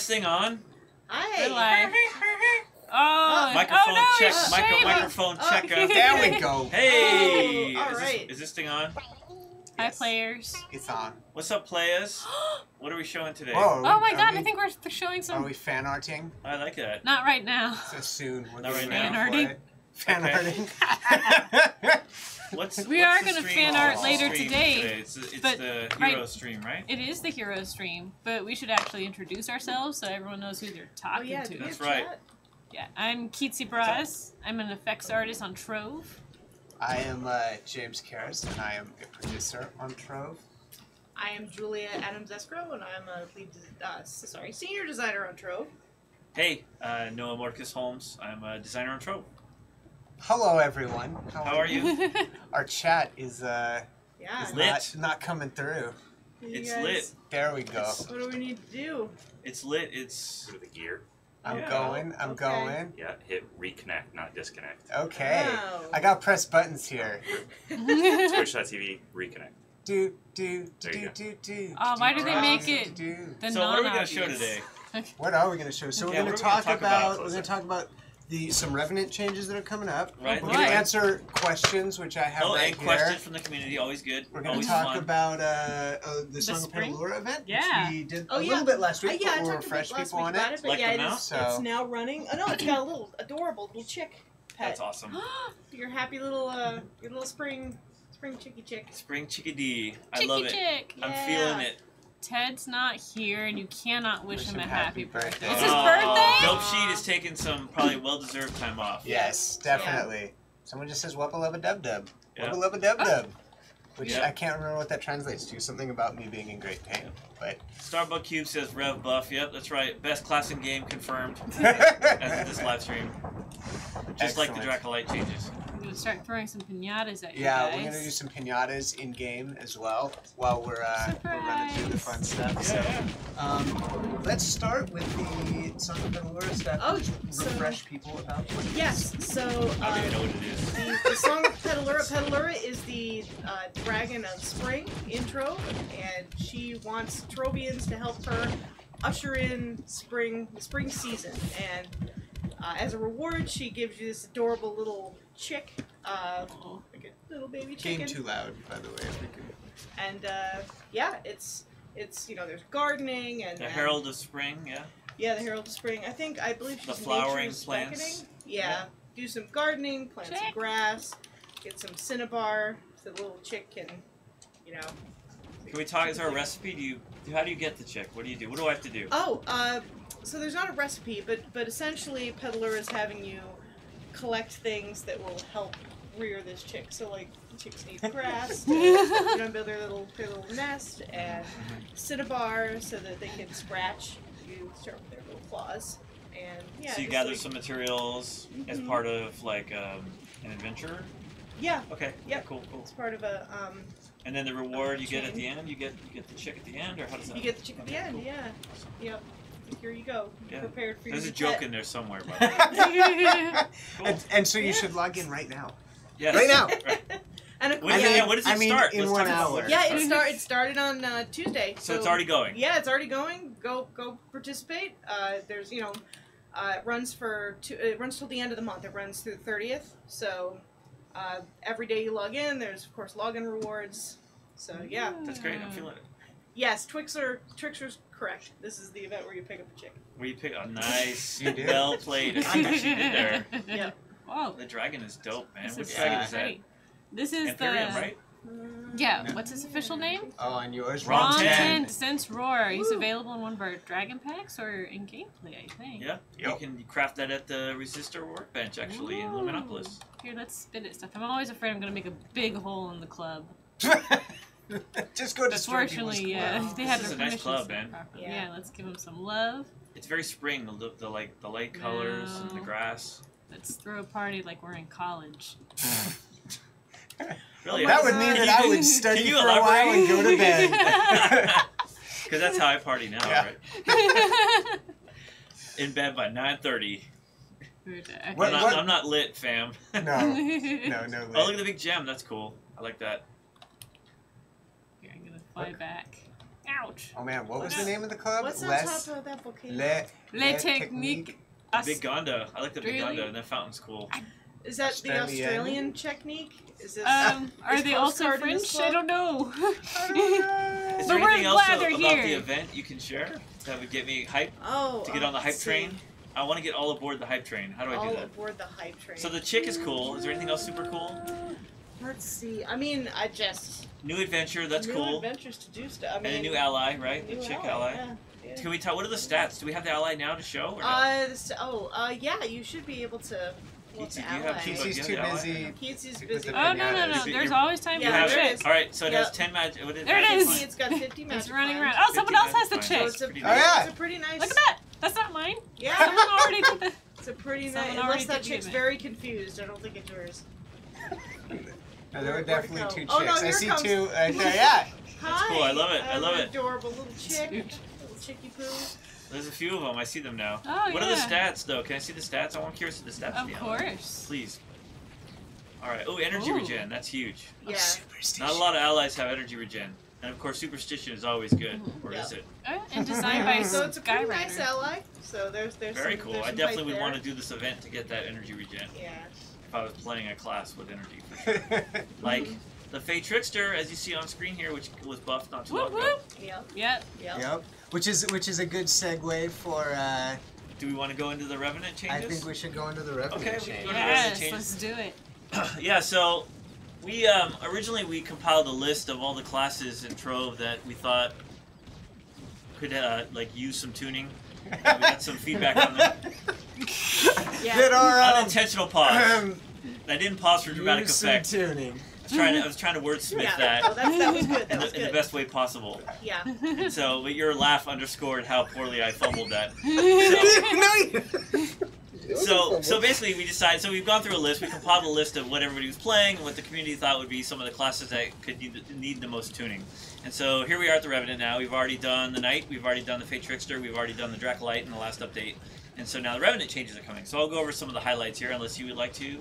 this thing on? Hi. Oh, Microphone no, check. it's Microphone check. There we go. Hey! Oh, all right. Is this thing on? Hi, players. It's on. What's up, players? What are we showing today? Whoa, Oh my god, we, I think we're showing Are some... we fan arting? I like that. Not right now. So soon. We're Not right getting now. ready for Fan it. Fan Okay. arting. What's We what's are the gonna stream fan art called? later Stream today, It's but the right- hero stream, right? It is the hero stream, but we should actually introduce ourselves so everyone knows who they're Oh, talking yeah, to. do we That's have right. chat? Yeah, I'm Keatsy Braz. I'm an effects artist on Trove. I am James Karras, and I am a producer on Trove. I am Julia Adams Escrow, and I'm a senior designer on Trove. Hey, Noah Marcus Holmes. I'm a designer on Trove. Hello, everyone. How are you? Our chat is Yeah. Lit. not coming through. You It's guys- lit. There we go. It's- What do we need to do? It's lit. It's Go to the gear. I'm Yeah. going. I'm Okay. going. Yeah, hit reconnect, not disconnect. Okay. Wow. I got press buttons here. Twitch.tv, reconnect. Do. There you go. Oh, why do they make it do. the so. What are we gonna non-obvious? show today? What are we going to show? So Yeah, we're going what to are we gonna talk talk about? about. We're going to talk about some Revenant changes that are coming up. Right. We're boy. going to answer questions, which I have Oh, right and here. questions from the community. Always good. We're going Always to talk fun. about the Song of spring? Petalura event, Yeah. which we did Oh, a yeah. little bit last week, Yeah, I but we'll talked a bit refresh last people week on about it. but Like yeah, the mouse? So- it's now running. Oh no, it's got a little adorable little chick pet. That's awesome. Your happy little your little spring chickie chick. Spring chickadee. I Chicky love it. chick. I'm Yeah. feeling it. Ted's not here, and you cannot wish him a happy birthday. It's Oh. his birthday? Dope Sheet is taking some probably well-deserved time off. Yes, definitely. Someone just says "Wubba Lubba Dub Dub." Yeah. Wubba Lubba Dub Dub. Which Yeah. I can't remember what that translates to. Something about me being in great pain. But Starbuck Cube says Rev Buff. Yep, that's right. Best class in game confirmed as of this live stream. Just like the Excellent. Dracolite changes. I'm going to start throwing some pinatas at you yeah, guys. we're gonna do some pinatas in game as well while we're running through the fun stuff. So let's start with the Song of Petalura stuff. Oh, Refresh people about what it is. Yes. So I don't even know what it is. the song of Petalura. Petalura is the dragon of spring intro, and she wants Trovians to help her usher in the spring season. And as a reward, she gives you this adorable little chick, like a little baby chicken. Game too loud, by the way. If we could. And yeah, it's there's gardening and The Herald of Spring, yeah. Yeah, the Herald of Spring. I believe she's The flowering nature's plants. beckoning. Yeah. Do some gardening, plant some Chick. grass, get some cinnabar so the little chick can, Can we talk? Is there a recipe? How do you get the chick? What do you do? What do I have to do? Oh, so there's not a recipe, but essentially Petalura is having you collect things that will help rear this chick. So like chicks need grass to build their little nest, and cinnabar so that they can scratch. You start with their little claws, and yeah. So you just gather like- some materials as Mhm. part of like an adventure. Yeah, Okay. Yep. Cool. it's part of a And then the reward you get at chain. the end. You get the chick at the end, or how does that? You get the chick at the Okay, end, cool. yeah. Yep. Here you go. Yeah. Prepared for There's a your joke pet. in there somewhere. By the way. Cool. And so you Yeah. should log in right now. Yes. Right now. Right. And of When course, does it- yeah, when does it I mean, start? in Let's 1 talk about hour. when yeah, starts. it started on Tuesday. So it's already going. Yeah, it's already going. Go participate. There's it runs it runs till the end of the month. It runs through the 30th. So every day you log in, there's of course login rewards. So yeah. That's great. I'm feeling it. Yes, Twixer's correct. This is the event where you pick up a chick. Where you pick? Oh, nice. You do. Well played. I see what you did there. Yeah. Whoa. The dragon is dope, man. This Which is dragon yeah. is that? great. This is Imperium, the... right? Yeah, No. what's his official name? Oh, and yours? Ron Ron 10. 10 Sense Roar. He's Woo. available in one of our Dragon Packs or in gameplay, I think. Yeah. You can craft that at the Resistor workbench, actually, in Ooh. Luminopolis. Here, let's spin it stuff. I'm always afraid I'm going to make a big hole in the club. Just go destroy people's Fortunately, club. yeah, they This had is their a nice permissions club, set man. properly. Yeah. Yeah, let's give him some love. It's very spring. The light colors and the No. grass. Let's throw a party like we're in college. Really? That would mean Can that you- I would study can you for a while and go to bed. Because that's how I party now, Yeah. right? In bed by 9:30. What- I'm not lit, fam. No, no, no. Oh, look at the big gem. That's cool. I like that. Here, I'm gonna fly back. Ouch. Oh man, what was the What's- name of the club? What's on Les top of that volcano? Le Technique. The Big Gonda. I like the Big Really? Gonda, and that fountain's cool. Is that the Australian? Australian technique? Is this? Are Is they also Postcard in this French? I club? don't know. Is But there we're anything else glad they're about here. the event you can share that would get me hyped Oh, to get on the hype let's train? see. I want to get all aboard the hype train. How do I All do that? aboard the hype train. So the chick is cool. Is there anything else super cool? Let's see. I mean, I just New adventure. That's new cool. adventures to do stuff. I And mean, a new ally, right? new The chick ally. ally. Yeah. Can we tell? What are the stats? Do we have the ally now to show? Or no? Yeah, you should be able to. What's Keatsy, do you have ally? Keatsy? He's too Yeah, busy. Keatsy's with busy. the Oh, no. You're- There's always time You Yeah, for have there shit. is. All right. So it has Yep. 10 magic. What is There it magic is. points? It's got 50 magic He's running points. around. Oh, someone 50 else has the magic So chick. points. it's a, Pretty Oh, yeah. it's a pretty nice. Look at that. That's not mine. Yeah, Someone already did the. it's a pretty Someone nice. already Unless that did chick's it. very confused, I don't think it's yours. No, there were Where'd it definitely go? two chicks. Oh, no, I here see comes- two right there. Yeah. That's cool, I love it, I love an it. Adorable little chick, Huge. little chicky poo. There's a few of them. I see them now. Oh, What are the yeah. stats, though? Can I see the stats? I'm curious to the stats. Of to be honest. course. Please. All right. Oh, energy Ooh. regen. That's huge. Yeah. Not a lot of allies have energy regen. And of course, superstition is always good. Or is it? And designed by So it's a pretty Skyrider. nice ally. So there's Very some, cool. there's I some definitely hype would there. want to do this event to get that energy regen. Yeah. If I was playing a class with energy, for sure. Like the Fey Trickster, as you see on screen here, which was buffed not too long Whoop ago. whoop. Yep. Yep. Yep. Yep. Which is a good segue for. Do we want to go into the Revenant changes? I think we should go into the Revenant Okay, we can change. go to Yes. changes. Let's do it. Yeah, so we originally we compiled a list of all the classes in Trove that we thought could like use some tuning. We got some feedback on them. Yeah. That are Unintentional pause. I didn't pause for dramatic use some effect. tuning. I was trying to wordsmith Yeah. that Oh, that was good. That was in the good. best way possible. Yeah. And so, but your laugh underscored how poorly I fumbled that. So basically, we decided. So we've gone through a list. We compiled a list of what everybody was playing and what the community thought would be some of the classes that could need the most tuning. And so here we are at the Revenant now. We've already done the Knight. We've already done the Fate Trickster. We've already done the Dracolite in the last update. And so now the Revenant changes are coming. So I'll go over some of the highlights here, unless you would like to.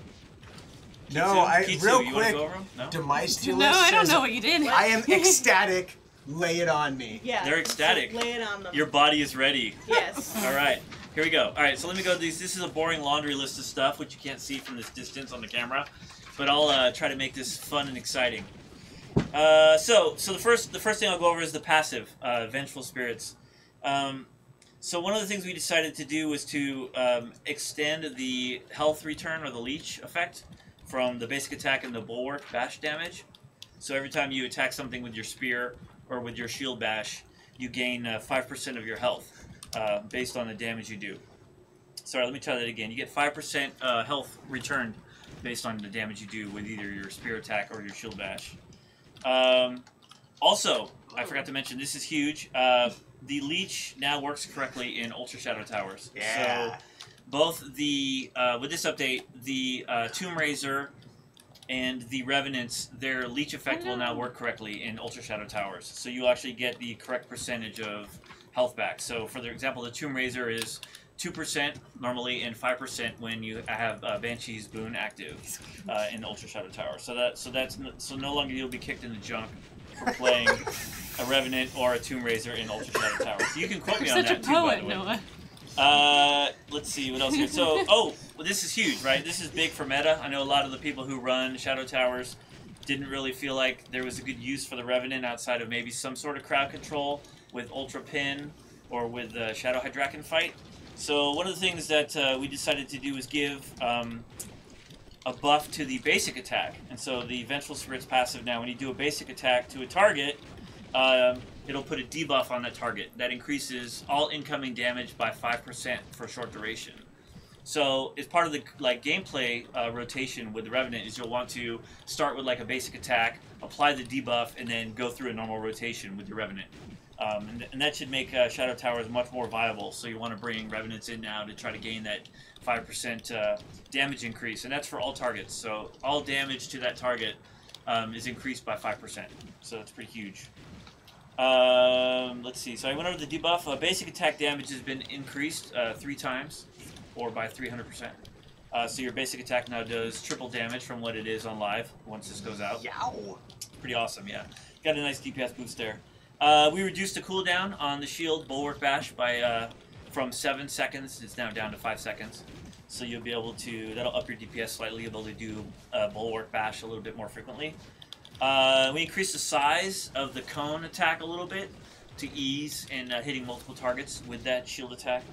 No, Kitsu, real you quick. want to go over them? No. Demystulus No, I don't says, know what you did. I am ecstatic. Lay it on me. Yeah. They're ecstatic. So lay it on them. Your body is ready. Yes. All right, here we go. All right, so let me go. This is a boring laundry list of stuff, which you can't see from this distance on the camera, but I'll try to make this fun and exciting. So the first thing I'll go over is the passive, Vengeful Spirits. So one of the things we decided to do was to extend the health return or the leech effect from the basic attack and the bulwark bash damage. So every time you attack something with your spear or with your shield bash, you gain 5% of your health based on the damage you do. Sorry, let me try that again. You get 5% health returned based on the damage you do with either your spear attack or your shield bash. Also, I forgot to mention, this is huge. The leech now works correctly in Ultra Shadow Towers. Yeah. So both the with this update, the Tomb Raiser and the Revenants, their leech effect will now work correctly in Ultra Shadow Towers. So you actually get the correct percentage of health back. So for the example, the Tomb Raiser is 2% normally and 5% when you have Banshee's Boon active in Ultra Shadow Tower. So no longer you'll be kicked in the junk for playing a Revenant or a Tomb Raiser in Ultra Shadow Tower. So you can quote me You're on such a that too, by poet, the way. Noah. Let's see what else here. So, well, this is huge, right? This is big for meta. I know a lot of the people who run Shadow Towers didn't really feel like there was a good use for the Revenant outside of maybe some sort of crowd control with Ultra Pin or with the Shadow Hydraken fight. So one of the things that we decided to do is give a buff to the basic attack. And so the Vengeful Spirit's passive now, when you do a basic attack to a target, it'll put a debuff on that target. That increases all incoming damage by 5% for a short duration. So as part of the gameplay rotation with the Revenant is you'll want to start with like a basic attack, apply the debuff, and then go through a normal rotation with your Revenant. And that should make Shadow Towers much more viable. So you want to bring Revenants in now to try to gain that 5% damage increase. And that's for all targets. So all damage to that target is increased by 5%. So that's pretty huge. Let's see. So I went over the debuff. Basic attack damage has been increased 3 times, or by 300%. So your basic attack now does triple damage from what it is on live once this goes out. Yow. Pretty awesome, yeah. Got a nice DPS boost there. We reduced the cooldown on the shield Bulwark Bash by from 7 seconds. It's now down to 5 seconds. So you'll be able to, that'll up your DPS slightly. You'll be able to do Bulwark Bash a little bit more frequently. We increased the size of the cone attack a little bit to ease in hitting multiple targets with that shield attack.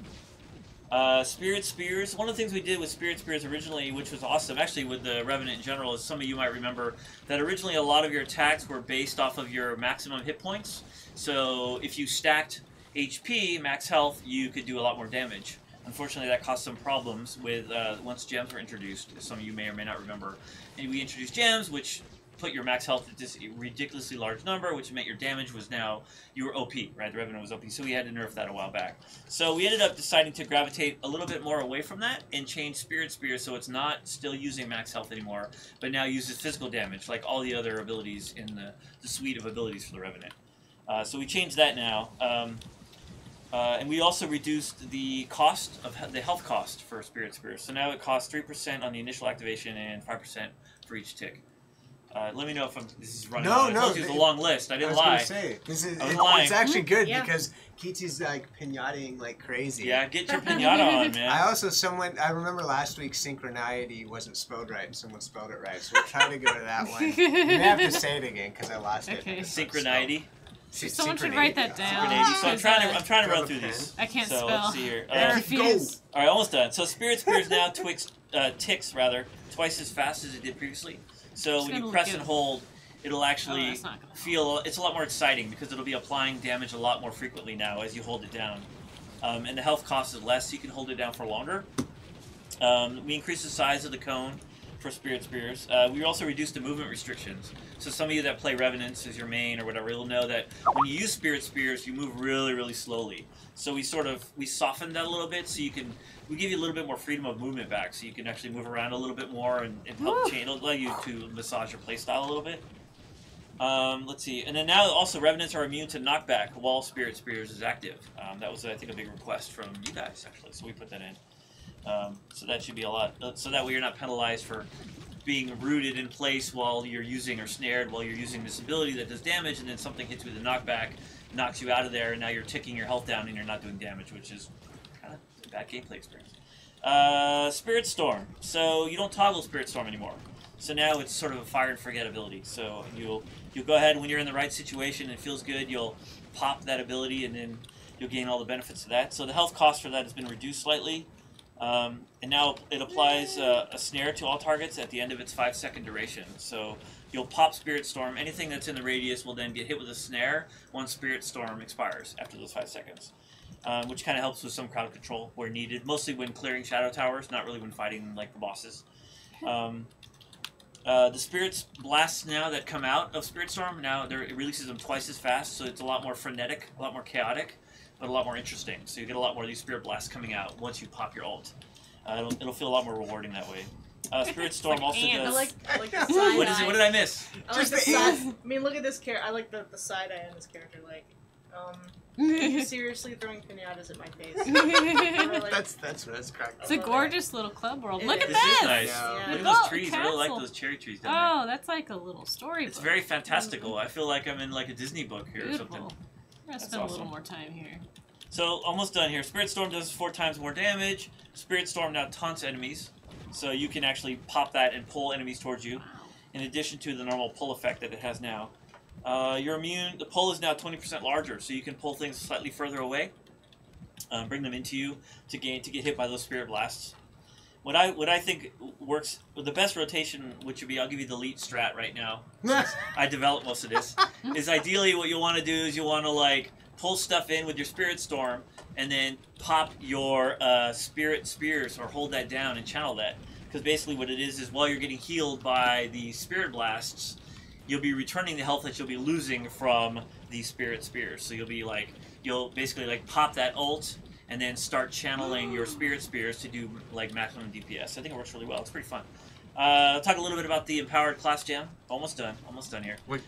Spirit Spears. One of the things we did with Spirit Spears originally, which was awesome, actually with the Revenant in general, is some of you might remember that originally a lot of your attacks were based off of your maximum hit points. So if you stacked HP, max health, you could do a lot more damage. Unfortunately, that caused some problems with once gems were introduced. Some of you may or may not remember. And we introduced gems, which put your max health at this ridiculously large number, which meant your damage was now, you were OP, right? The Revenant was OP, so we had to nerf that a while back. So we ended up deciding to gravitate a little bit more away from that and change Spirit Spear so it's not still using max health anymore, but now uses physical damage, like all the other abilities in the suite of abilities for the Revenant. So we changed that now. And we also reduced the cost of the health cost for Spirit Spear. So now it costs 3% on the initial activation and 5% for each tick. Let me know if this is running. No, I no, told you it was a long list. I didn't lie. was gonna say, lying. it's actually good Yeah. because Keaty's like pinataing like crazy. Yeah, get your pinata on, man. I remember last week synchronity wasn't spelled right and someone spelled it right, so we're trying to go to that one. You may have to say it again because I lost Okay. it. Synchronity. Someone should write that down. Synchronity. So I'm Because, trying to run grab a through pen. these. I can't So spell. let's see here. I refuse. All right, almost done. So Spirit Spears now ticks twice as fast as it did previously. So It's when you gonna press look and good. hold, it'll actually that's not gonna feel, it's a lot more exciting because it'll be applying damage a lot more frequently now as you hold it down. And the health cost is less, so you can hold it down for longer. We increased the size of the cone for Spirit Spears. We also reduced the movement restrictions. So some of you that play Revenants as your main or whatever, you'll know that when you use Spirit Spears, you move really, really slowly. So we softened that a little bit so we give you a little bit more freedom of movement back, so you can actually move around a little bit more and help change. It'll allow you to massage your playstyle a little bit. Let's see. And then now also Revenants are immune to knockback while Spirit Spears is active. That was, I think, a big request from you guys, actually, so we put that in. So that should be a lot. So that way you're not penalized for being rooted in place while you're using, or snared while you're using this ability that does damage, and then something hits you with a knockback, knocks you out of there, and now you're ticking your health down and you're not doing damage, which is kind of a bad gameplay experience. Spirit Storm. So you don't toggle Spirit Storm anymore. So now it's sort of a fire and forget ability. So you'll go ahead when you're in the right situation and it feels good, you'll pop that ability and then you'll gain all the benefits of that. So the health cost for that has been reduced slightly. And now it applies a snare to all targets at the end of its 5-second duration. So you'll pop Spirit Storm. Anything that's in the radius will then get hit with a snare once Spirit Storm expires after those 5 seconds. Which kind of helps with some crowd control where needed. Mostly when clearing shadow towers, not really when fighting like the bosses. The Spirit Blasts now that come out of Spirit Storm, now it releases them twice as fast, so it's a lot more frenetic, a lot more chaotic, but a lot more interesting. So you get a lot more of these Spirit Blasts coming out once you pop your ult. It'll feel a lot more rewarding that way. Spirit Storm also ants. does... I like the side What is it? What did I miss? I like the side. I mean, look at this character. I like the side eye on this character. Like, are you seriously throwing pinatas at my face? Or, like, That's cracked. It's a gorgeous little club world. It Look at is. This this! is nice. Yeah. Look at Oh, those trees. I really like castle. those cherry trees down there. Oh, that's like a little storybook. It's very fantastical. I feel like I'm in like a Disney book here or beautiful. something. We're gonna That's spend a little awesome. more time here. So, almost done here. Spirit Storm does 4 times more damage. Spirit Storm now taunts enemies. So you can actually pop that and pull enemies towards you, in addition to the normal pull effect that it has now. You're immune. The pull is now 20% larger, so you can pull things slightly further away, bring them into you to get hit by those Spirit Blasts. What I think works, the best rotation, which would be, I'll give you the elite strat right now. I developed most of this. Is ideally what you'll want to do is you'll want to like pull stuff in with your Spirit Storm, and then pop your Spirit Spears, or hold that down and channel that. Because basically what it is while you're getting healed by the Spirit Blasts, you'll be returning the health that you'll be losing from the Spirit Spears. So you'll basically like pop that ult, and then start channeling your Spirit Spears to do like maximum DPS. I think it works really well. It's pretty fun. I'll talk a little bit about the Empowered Class Gem. Almost done here. Wait.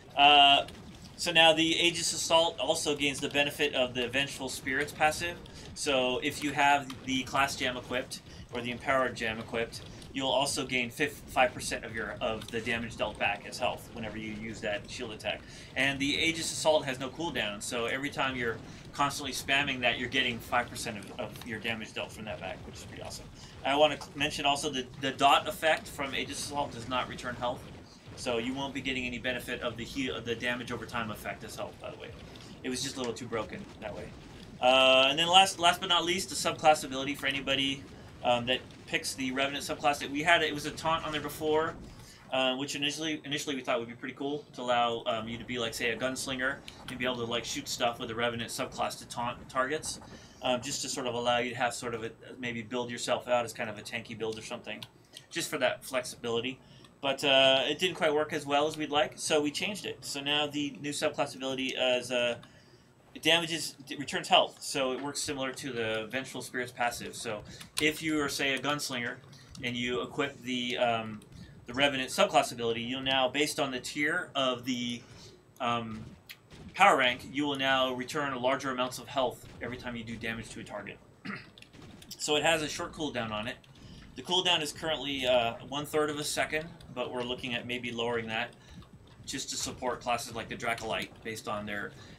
So now the Aegis Assault also gains the benefit of the Vengeful Spirits passive. So if you have the Class Gem equipped, or the Empowered Gem equipped, you'll also gain 5% of the damage dealt back as health whenever you use that shield attack. And the Aegis Assault has no cooldown, so every time you're constantly spamming that, you're getting 5% of your damage dealt from that back, which is pretty awesome. I want to mention also the dot effect from Aegis Assault does not return health, so you won't be getting any benefit of the damage over time effect as health, by the way. It was just a little too broken that way. And then last but not least, the subclass ability for anybody that picks the Revenant subclass. It was a taunt on there before, which initially we thought would be pretty cool to allow you to be like, say, a gunslinger and be able to like shoot stuff with the Revenant subclass to taunt targets, just to sort of allow you to have sort of maybe build yourself out as kind of a tanky build or something, just for that flexibility. But it didn't quite work as well as we'd like, so we changed it. So now the new subclass ability is it returns health, so it works similar to the Vengeful Spirit's passive. So if you are, say, a gunslinger and you equip the Revenant subclass ability, you'll now, based on the tier of the power rank, you will now return larger amounts of health every time you do damage to a target. So it has a short cooldown on it. The cooldown is currently 1/3 of a second, but we're looking at maybe lowering that just to support classes like the Dracolite based on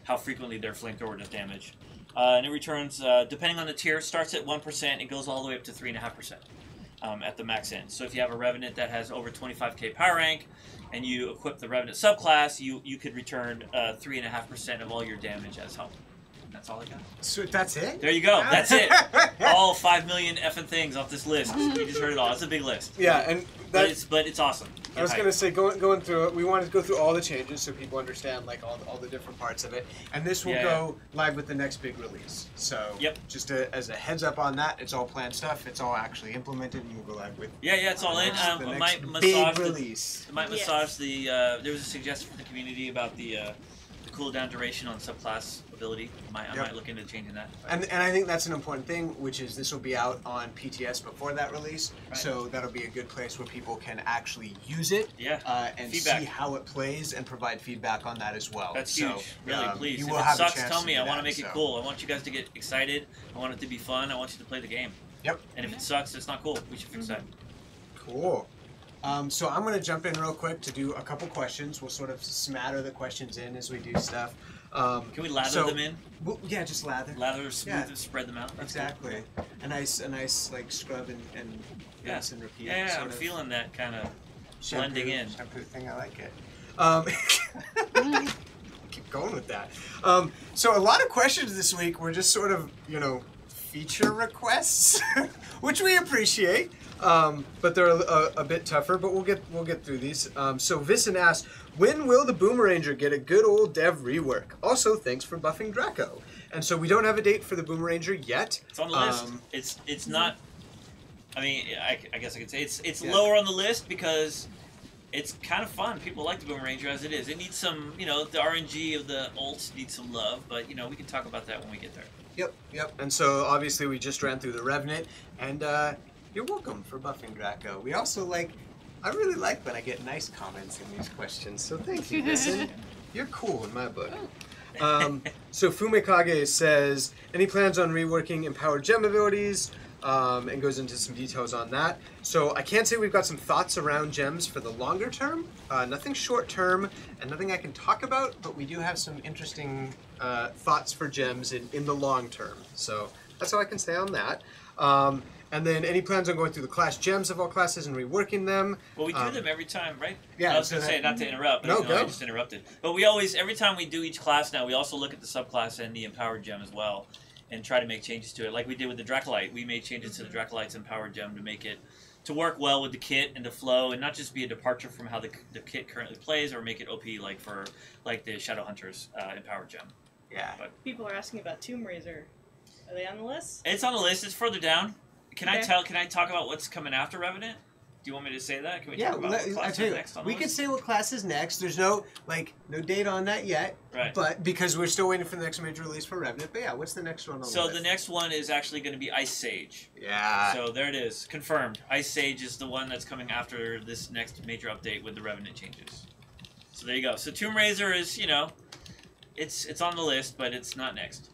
how frequently their flamethrower does damage. And it returns, depending on the tier, starts at 1%, it goes all the way up to 3.5% at the max end. So if you have a Revenant that has over 25k power rank, and you equip the Revenant subclass, you could return 3.5% of all your damage as health. That's all I got. So that's it? There you go. That's it. All 5 million effing things off this list. You just heard it all. It's a big list. Yeah, and but it's awesome. I was gonna say going through it, we wanted to go through all the changes so people understand like all the different parts of it, and this will go live with the next big release. So just as a heads up on that, it's all planned stuff. It's all actually implemented, and we'll go live with. Yeah, it's all in. The might next massage big release. Might massage the. There was a suggestion from the community about the cooldown duration on subclass ability. I might look into changing that. And I think that's an important thing, which is this will be out on PTS before that release, so that'll be a good place where people can actually use it and see how it plays and provide feedback on that as well. That's huge. Really, please. If it sucks, tell me. I want to make it cool. I want you guys to get excited. I want it to be fun. I want you to play the game. Yep. And if it sucks, it's not cool. We should fix that. Cool. So I'm going to jump in real quick to do a couple questions. We'll sort of smatter the questions in as we do stuff. Can we lather them in? Well, yeah, just lather. Lather, smooth, and spread them out. That's exactly. Cool. A nice like scrub and rinse and repeat. Yeah, I'm feeling that kind of blending in. Shampoo thing, I like it. Keep going with that. So a lot of questions this week were just sort of, feature requests, which we appreciate. But they're a bit tougher, but we'll get through these. So Vincent asked, when will the Boomeranger get a good old dev rework? Also, thanks for buffing Draco. And so we don't have a date for the Boomeranger yet. It's on the list. It's not. I mean, I guess I could say it's lower on the list because it's kind of fun. People like the Boomeranger as it is. It needs some, the RNG of the ults needs some love, but we can talk about that when we get there. Yep. And so obviously we just ran through the Revenant, and you're welcome for buffing Draco. We also I really like when I get nice comments in these questions, so thank you, Vincent. You're cool in my book. So Fumikage says, any plans on reworking empowered gem abilities? And goes into some details on that. So I can't say we've got some thoughts around gems for the longer term, nothing short term, and nothing I can talk about, but we do have some interesting thoughts for gems in the long term. So that's all I can say on that. And then any plans on going through the class gems of all classes and reworking them? Well, we do them every time, right? Yeah. I was going to say, not to interrupt, but I just interrupted. But we always, every time we do each class now, we also look at the subclass and the empowered gem as well, and try to make changes to it. Like we did with the Dracolite. We made changes to the Dracolite's empowered gem to make it to work well with the kit and the flow, and not just be a departure from how the kit currently plays, or make it OP like the Shadowhunters empowered gem. Yeah. But people are asking about Tomb Raiser. Are they on the list? It's on the list. It's further down. Can I talk about what's coming after Revenant? Do you want me to say that? Can we talk about what class is next on the list? We could say what class is next. There's no date on that yet. Right. But because we're still waiting for the next major release for Revenant. But yeah, what's the next one on the list? So the next one is actually going to be Ice Sage. Yeah. So there it is. Confirmed. Ice Sage is the one that's coming after this next major update with the Revenant changes. So there you go. So Tomb Raiser is, it's on the list, but it's not next.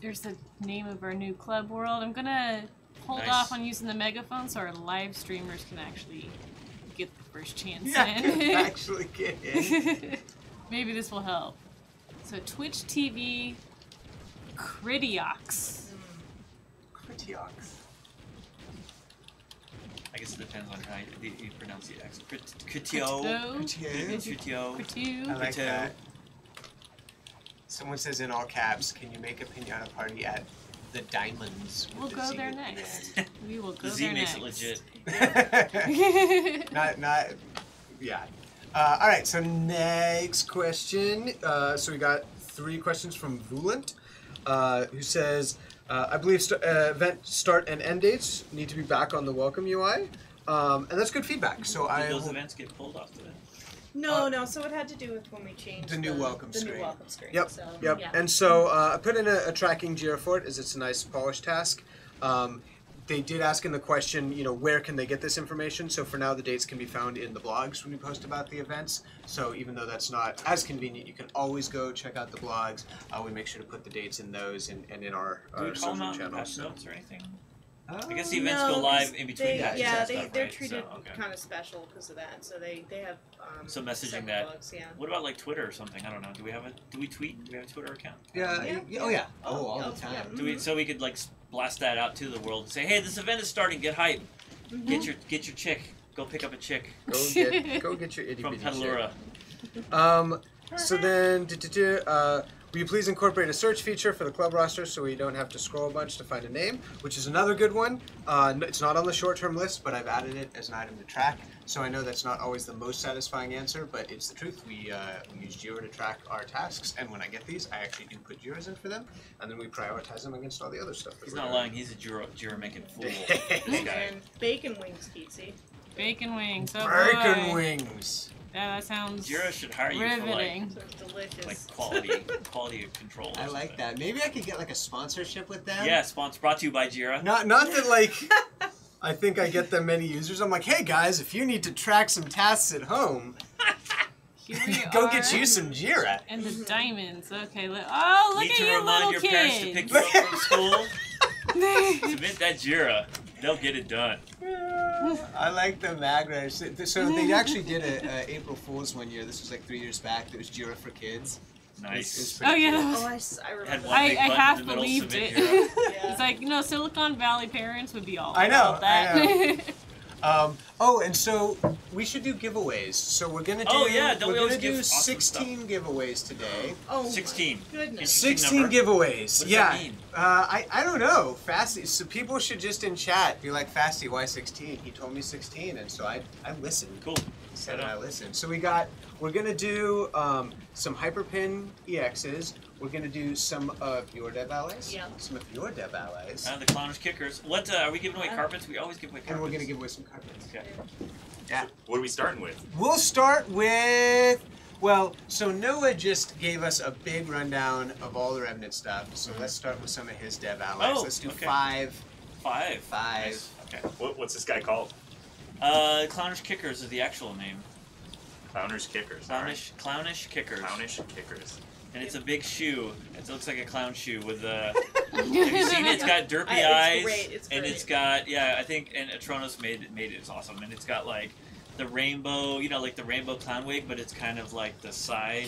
There's the name of our new club world. I'm gonna hold Nice. off on using the megaphone so our live streamers can actually get the first chance Yeah, in. actually get in. Maybe this will help. So Twitch TV Critiox. Critiox. I guess it depends on how you pronounce the X. Critio. Critio. Critio. I like Critio. that. Someone says in all caps, can you make a pinata party at the Diamonds? with We'll the go Z there at the next. end? We will go The Z there makes next. it legit. not, yeah. All right, so next question. So we got 3 questions from Vulant, who says, I believe event start and end dates need to be back on the welcome UI. And that's good feedback. So Did those events get pulled off today? No, so it had to do with when we changed the new welcome the screen. new welcome screen. Yep, So, yep. Yeah. And so I put in a tracking JIRA for it, as it's a nice polished task. They did ask in the question, where can they get this information? So for now, the dates can be found in the blogs when we post about the events. So even though that's not as convenient, you can always go check out the blogs. We make sure to put the dates in those and in our Do we call social them out in channels. patch notes or anything? I I guess the events No, go live 'cause in between patches Yeah, and stuff, they're right? treated So, okay. kind of special because of that. So they have So messaging separate that. Bugs, yeah. What about like Twitter or something? I don't know. Do we tweet? Do we have a Twitter account? Yeah, Yeah. oh yeah. Oh, all Oh, the time. yeah. Do we? So we could like blast that out to the world and say, hey, this event is starting. Get hype. Mm-hmm. Get your chick. Go pick up a chick Go get your itty from bitty shit. Petalura. So then, will you please incorporate a search feature for the club roster so we don't have to scroll a bunch to find a name, which is another good one. It's not on the short-term list, but I've added it as an item to track. So I know that's not always the most satisfying answer, but it's the truth. We use Jira to track our tasks, and when I get these, I actually do put Jiras in for them, and then we prioritize them against all the other stuff. He's not lying. He's a Jira making fool. This guy. And bacon wings, Keatsy. Bacon wings. Oh Bacon boy. wings. Yeah, that sounds Jira should hire you riveting. So it's delicious. for like quality control. or I like something. that. Maybe I could get like a sponsorship with them. Yeah, sponsor brought to you by Jira. Not that like I think I get them many users. I'm like, hey guys, if you need to track some tasks at home, Here we go are. get you some Jira. And the diamonds. Okay. Look Need at to you, remind little your kids. parents to pick you up from school. Submit that Jira. They'll get it done. I like the Magra. So they actually did a April Fool's one year. This was like 3 years back. There was Jira for kids. Nice. It's pretty Oh yeah, cool. that was. Oh, I Had remember. one big I button half in the middle, believed submit it. Jira. Yeah. It's like, Silicon Valley parents would be all I know, about that. I and so we should do giveaways. So we're gonna do. Oh, yeah, don't we we're always gonna do give awesome 16 giveaways today. Oh, my 16. goodness. 16 number? giveaways. What does yeah. that mean? I don't know. Fasty. So people should just in chat be like, Fasty, why 16? He told me 16, and so I listened. Cool. He said Right on. I listened. So we're gonna do some Hyperpin EXs. We're gonna do some of your Dev allies. Yeah. Some of your Dev allies. The clownish kickers. What are we giving away carpets? We always give away carpets. And we're gonna give away some carpets. Okay. Yeah. What are we starting with? We'll start with. Well, so Noah just gave us a big rundown of all the Revenant stuff. So let's start with some of his Dev allies. Oh, Let's do okay. 5. 5. Five. Nice. Okay. What's this guy called? Clownish kickers is the actual name. Clowners Kickers. Clownish kickers. Clownish Kickers. And it's a big shoe. It looks like a clown shoe with have you seen it? It's got derpy It's eyes. great, it's and great. it's got I think and Atronos made it. It's awesome. And it's got like the rainbow, like the rainbow clown wig, but it's kind of like the side,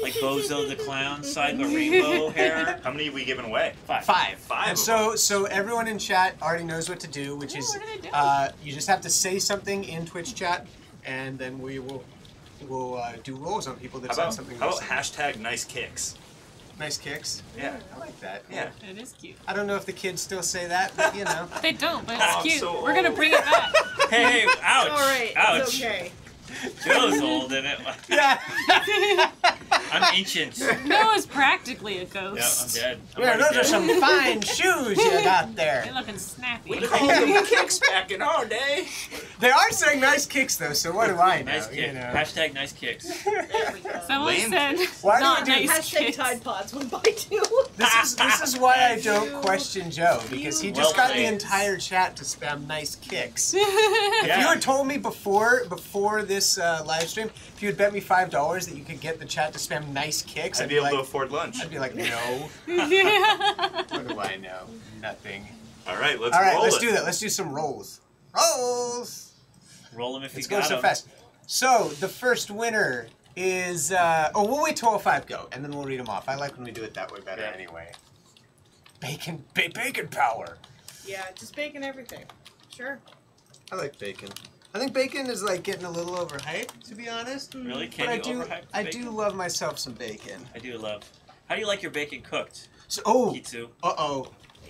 like Bozo the clown side, but rainbow hair. How many are we giving away? 5. 5. Five And of so everyone in chat already knows what to do, which Yeah, is what do they do? you just have to say something in Twitch chat, and then we'll do rolls on people that How said about, something. how about nice. hashtag nice kicks? Nice kicks. Yeah. I like that. Yeah. It is cute. I don't know if the kids still say that, but you know. They don't, but Oh, it's I'm cute. so We're gonna old. bring it back. Hey, ouch! All right. Ouch! It's okay. Joe's old, isn't it? Yeah. I'm ancient. Noah's practically a Yeah, ghost. I'm dead. I'm Yeah, already those are dead. some fine shoes you got You're there. looking snappy. We called them kicks back in our day. They are saying nice kicks though, so what do I know? Nice kick. You know. Hashtag nice kicks. There we go. Someone Lame said kicks. Why do not we do- nice Hashtag kicks. Tide Pods went by too. This is why I don't question Joe, because he just Well got the played. entire chat to spam nice kicks. Yeah. If you had told me before this live stream, if you had bet me $5 that you could get the chat to spam nice kicks, I'd be able like, to afford lunch. I'd be like, no. Yeah. What do I know? Nothing. All right, let's All right, roll let's it. do that. Let's do some rolls. Rolls. Roll them if It's you going got so them. fast. So the first winner is. We'll wait till all 5 go, and then we'll read them off. I like when we do it that way better, Yeah. anyway. Bacon power. Yeah, just bacon everything. Sure. I like bacon. I think bacon is like getting a little overhyped, to be honest. Really? But Can I you do. overhype I bacon? do love myself some bacon. I do love. How do you like your bacon cooked, So, Kitsu?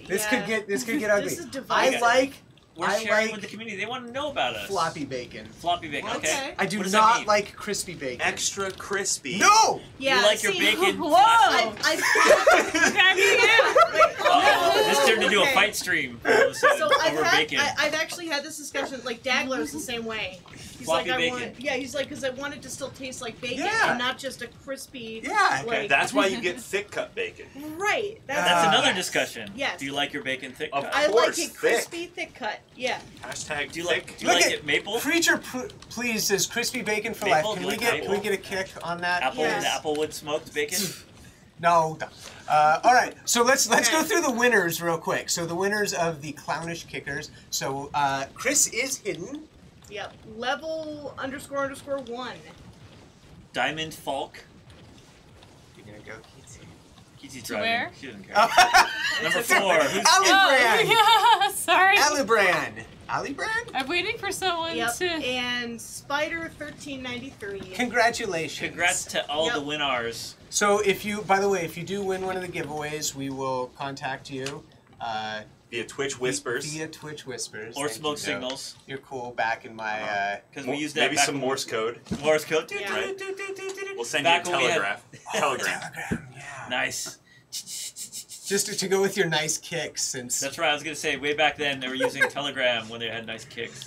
This Yeah. could get ugly. This is I divisive. like We're I sharing like with the community. They want to know about us. floppy bacon. Floppy bacon. Okay. Okay. I do What does that not mean? like crispy bacon. Extra crispy. No. Yeah, You like your see, bacon? Whoa! I've This turned into a Okay. fight stream all of a sudden So over bacon. I've actually had this discussion. Like Dagler's the same way. He's Floppy like, bacon. he's like, because I want it to still taste like bacon Yeah. and not just a crispy. Yeah. Okay, Like- that's why you get thick cut bacon. Right. That's another yes. discussion. Yes. Do you like your bacon thick Of cut? I like course, it crispy, thick cut. Yeah. Hashtag Do you thick. like? Do you Look like at- it maple? Creature, please says crispy bacon for Maple? life. Do Can you we like get maple? can we get a kick on that? Apple, Yes. the applewood smoked bacon. No. All right. So let's go Okay. through the winners real quick. So the winners of the clownish kickers. So Chris is hidden. Yep. Level__1. Diamond Falk. You're gonna go Kitsu. Kitsy's To driving. where? She doesn't care. Oh. Number 4. Who's Alibrand. Oh, yeah, sorry. Alibrand. Alibrand? I'm waiting for someone Yep. to. And Spider1393. Congratulations. Congrats to all Yep. the winners. So if you, by the way, if you do win one of the giveaways, we will contact you. Via Twitch Whispers. Via Twitch Whispers. Or Thank smoke you, Joe. signals. You're cool. Back in my. Because we used that Maybe back some when- Morse code. Morse code. Yeah. Right. We'll send Back you when a we had- telegram. Telegram. Yeah. Nice. Just to go with your nice kicks, since. That's right. I was gonna say way back then they were using Telegram when they had nice kicks.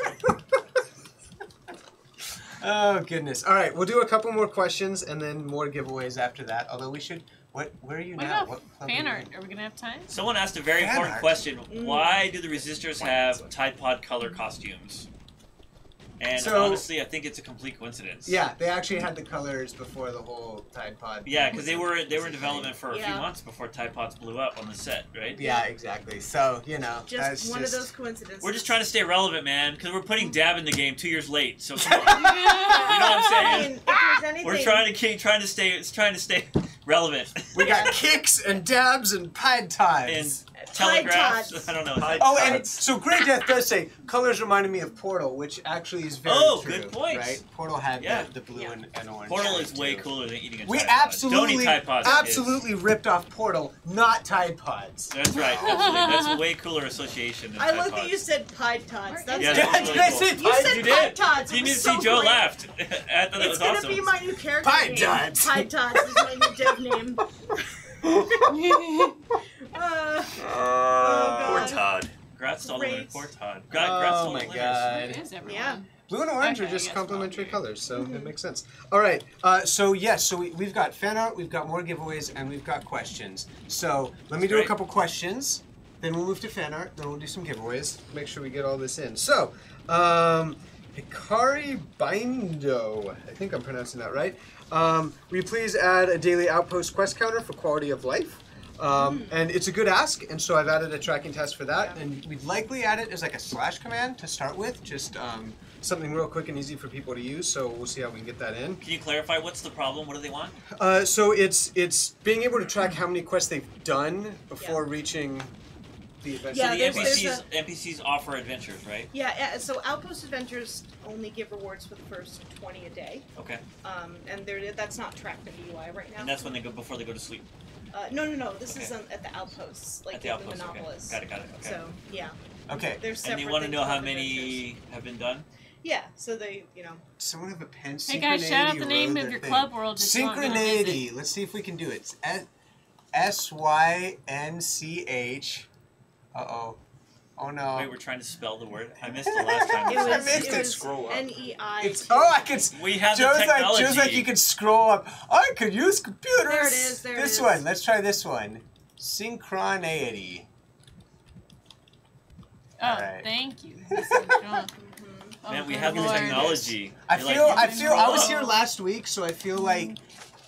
Oh goodness! All right, we'll do a couple more questions and then more giveaways after that. Although we should. Where are you What now? about club fan are you art? in? Are we gonna have time? Someone asked a very Fan important art. question. Why do the resistors have Tide Pod color costumes? And So- honestly, I think it's a complete coincidence. Yeah, they actually had the colors before the whole Tide Pod. Yeah, thing because was they were in thing. development for a few Yeah. months before Tide Pods blew up on the set, right? Yeah, exactly. So that's Just one of those coincidences. We're just trying to stay relevant, man, because we're putting Dab in the game 2 years late. So come on. You know what I'm I saying? mean, if there's anything, We're trying to stay relevant. We got kicks and dabs and Pied And Tides. telegraphs. Tods. I don't know. Tide Oh, and Tides. so Grey Death does say colors reminded me of Portal, which actually is very Oh, true. good point. Right? Portal had Yeah. the blue Yeah. and orange. Portal shade, is way too. cooler than eating a We Tide Pod. Don't absolutely, eat Tide Pods, kids. absolutely ripped off Portal, not Tide Pods. That's right. Absolutely. That's a way cooler association than I Tide like Pods. that you said Pied Tots. That's Yeah, Did that was I really say cool. You Pied? said You Pied did. Tots. You It need to was see so Joe great. laughed. I thought that It's was gonna awesome. be my new character Pied name. Tots. Pied Tots is my new dev name. Poor God. Todd. Congrats to all the Great. winners. Poor Todd. Congrats to all Oh the my winners. god. Where is everyone? Yeah. Blue and orange Okay, are I just guess complementary wrong. colors, so it makes sense. All right, so we've got fan art, we've got more giveaways, and we've got questions. So let me do a great. couple questions, then we'll move to fan art, then we'll do some giveaways. Make sure we get all this in. So, Hikari Bindo, I think I'm pronouncing that right. Will you please add a daily outpost quest counter for quality of life? And it's a good ask, and so I've added a tracking test for that, Yeah. and we'd likely add it as like a slash command to start with, just something real quick and easy for people to use, so we'll see how we can get that in. Can you clarify what's the problem? What do they want? So it's being able to track how many quests they've done before reaching the event. Yeah, So the there's NPCs offer adventures, right? Yeah, so Outpost Adventures only give rewards for the first 20 a day, Okay. and that's not tracked in the UI right now. And that's when they go before they go to sleep. No. This Okay. is at the Outposts, like At the the outpost. Okay. Monopolists. Got it. Okay. So yeah, Okay. there's And separate. you want to things know how called many adventures. have been done? Yeah, so they, Someone have a pen. Hey guys, shout out the Synchronity name wrote of their your thing. club world. If you want me to visit. Synchronity. Let's see if we can do it. It's SYNCH. Uh-oh. Oh no. Wait, we're trying to spell the word. I missed the last time. It we was, said missed it. it. it was Scroll up. NEI. It's I can. We have the Joe's technology. like you can scroll up. I could use computers. There it is, there it this is. one. Let's try this one. Synchronicity. Oh, Alright. thank you. This is John. Oh, Man, we good have the Lord. technology. I You're feel. like, I you can feel. I was scroll here up. last week, so I feel like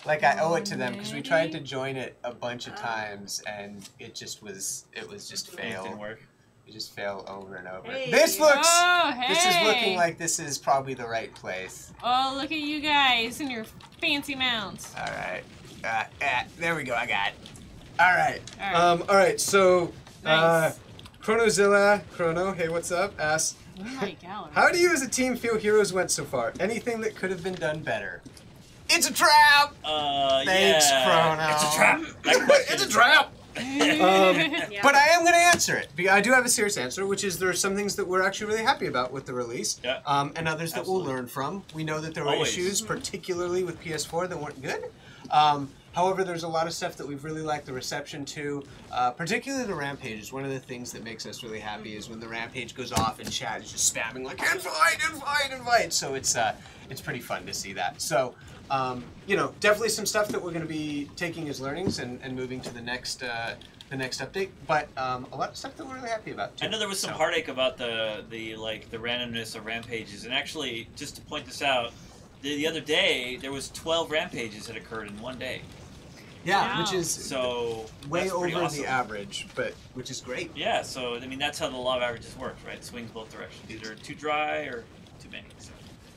I owe it to them because we tried to join it a bunch of times and it just was. It was just It didn't fail. work. We just fail over and over. Hey. This looks. Oh, hey. This is looking like this is probably the right place. Oh, look at you guys and your fancy mounts. All right. There we go. I got it. All right. All right. All right. So, Nice. Chrono, hey, what's up? Asks, Oh my gallery. how do you as a team feel Heroes went so far? Anything that could have been done better? It's a trap. Thanks, Yeah. Chrono. It's a trap. That question It's a is- trap. Yeah. But I am going to answer it. I do have a serious answer, which is there are some things that we're actually really happy about with the release, Yeah. and others that Absolutely. we'll learn from. We know that there were Always. issues, particularly with PS4, that weren't good. However, there's a lot of stuff that we've really liked the reception to, particularly the rampages. One of the things that makes us really happy is when the rampage goes off and chat is just spamming like invite. So it's pretty fun to see that. So. Definitely some stuff that we're going to be taking as learnings and moving to the next update. But a lot of stuff that we're really happy about too. I know there was some heartache about the randomness of rampages, and actually, just to point this out, the other day there was 12 rampages that occurred in one day. Yeah, Wow. which is So way that's pretty over awesome. the average, but which is great. Yeah, so I mean that's how the law of averages works, right? It swings both directions, either too dry or too many.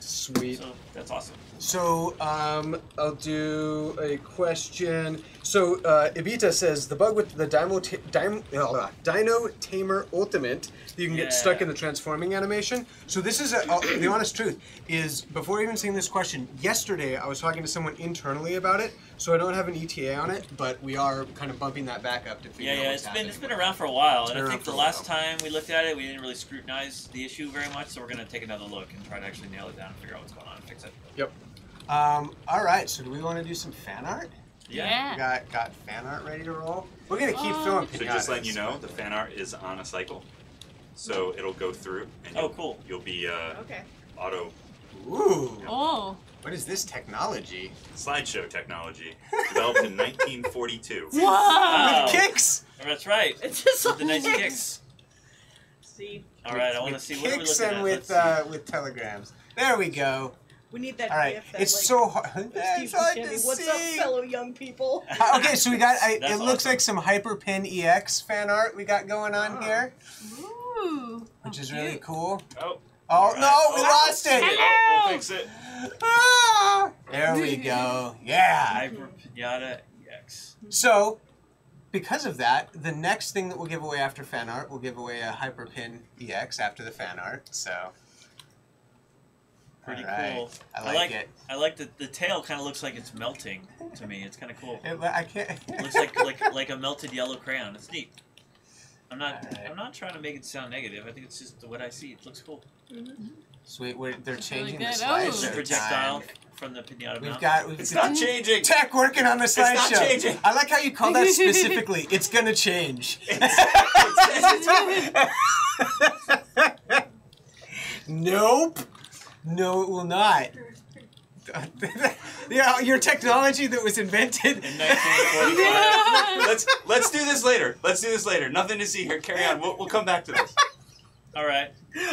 Sweet. So that's awesome. So, I'll do a question. So, Ibita says, the bug with the Dino Tamer Ultimate, you can get stuck in the transforming animation. So this is, the honest truth, is before even seeing this question, yesterday I was talking to someone internally about it, so I don't have an ETA on it, but we are kind of bumping that back up to figure out what's happening. It's been around for a while, It's and been I around think for the a last while. time we looked at it, we didn't really scrutinize the issue very much, so we're going to take another look and try to actually nail it down and figure out what's going on and fix it. Yep. All right, so do we want to do some fan art? Yeah. We got fan art ready to roll? We're going to keep throwing So pinatas. just letting you know, the fan art is on a cycle. So it'll go through, and Oh, cool. you'll be Okay. auto Ooh. Oh. What is this technology? slideshow technology developed in 1942. Whoa. Wow. With kicks! That's right. It's just With the nice like- kicks. See, All right, I With want to see what are we kicks looking and at. with Let's see. with telegrams. There we go. we need that All right, gif that it's like, so hard. Steve It's hard to Buscemi, what's up, see. fellow young people? Okay, so we got. It That's looks awesome. like some Hyperpin EX fan art we got going on Oh. here, Ooh. which How is really cute. cool. Oh, Oh all right. no, we lost it. Hello. We'll fix it. Ah, there we go. Yeah. Hyper Pinata EX. So, because of that, the next thing that we'll give away after fan art, we'll give away a Hyperpin EX after the fan art. So, Pretty all right. cool. I like it. I like the tail. Kind of looks like it's melting to me. It's kind of cool. I can't. It looks like a melted yellow crayon. It's neat. I'm not Alright. I'm not trying to make it sound negative. I think it's just what I see. It looks cool. Sweet. They're That's really changing the good. Oh. slideshow The projectile time. from the pinata We've mount. got It's not changing. tech working on the slideshow. not changing. I like how you call that specifically. It's gonna change. Nope. No, it will not. Yeah, your technology that was invented. In 1945. Let's do this later. Let's do this later. Nothing to see here. Carry on. We'll come back to this. All right.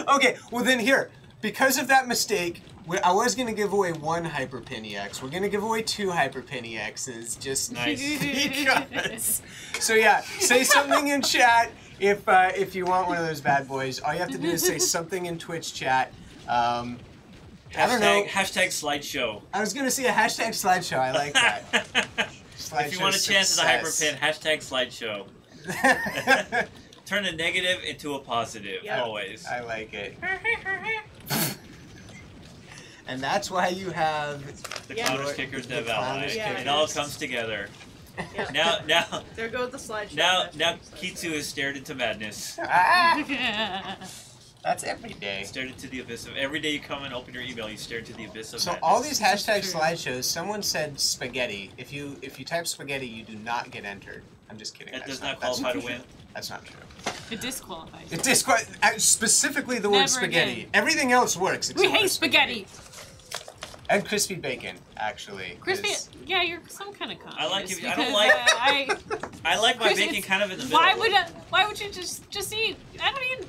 Okay, well then here, because of that mistake, I was going to give away one Hyperpin EX. We're going to give away two Hyperpin EXs, just Nice. because. So yeah, say something in chat if you want one of those bad boys. All you have to do is say something in Twitch chat. I don't know. Hashtag slideshow. I was going to say a hashtag slideshow. I like that. If you want a chance at a hyperpin, hashtag slideshow. Turn a negative into a positive. Yep. Always. I like it. And that's why you have The Yeah. clowners, kickers, The dev ally. clowners, Yeah. It all comes together. Yeah. Now, There goes the slideshow. now Hashtag Kitsu has stared into madness. That's every day. Stared into the abyss of. Every day you come and open your email, you stare into the abyss of So madness. all these hashtag True. slideshows, someone said spaghetti. If you type spaghetti, you do not get entered. I'm just kidding. That That's does not that's qualify to win. That's not true. It disqualifies. It specifically the word Never spaghetti. again. Everything else works. We except for hate spaghetti. And crispy bacon, actually. Crispy. is- Yeah, you're some kind of communist. I like it- I don't because, like- I like my Chris, bacon it's- kind of in the middle. Why would you just eat? I don't even.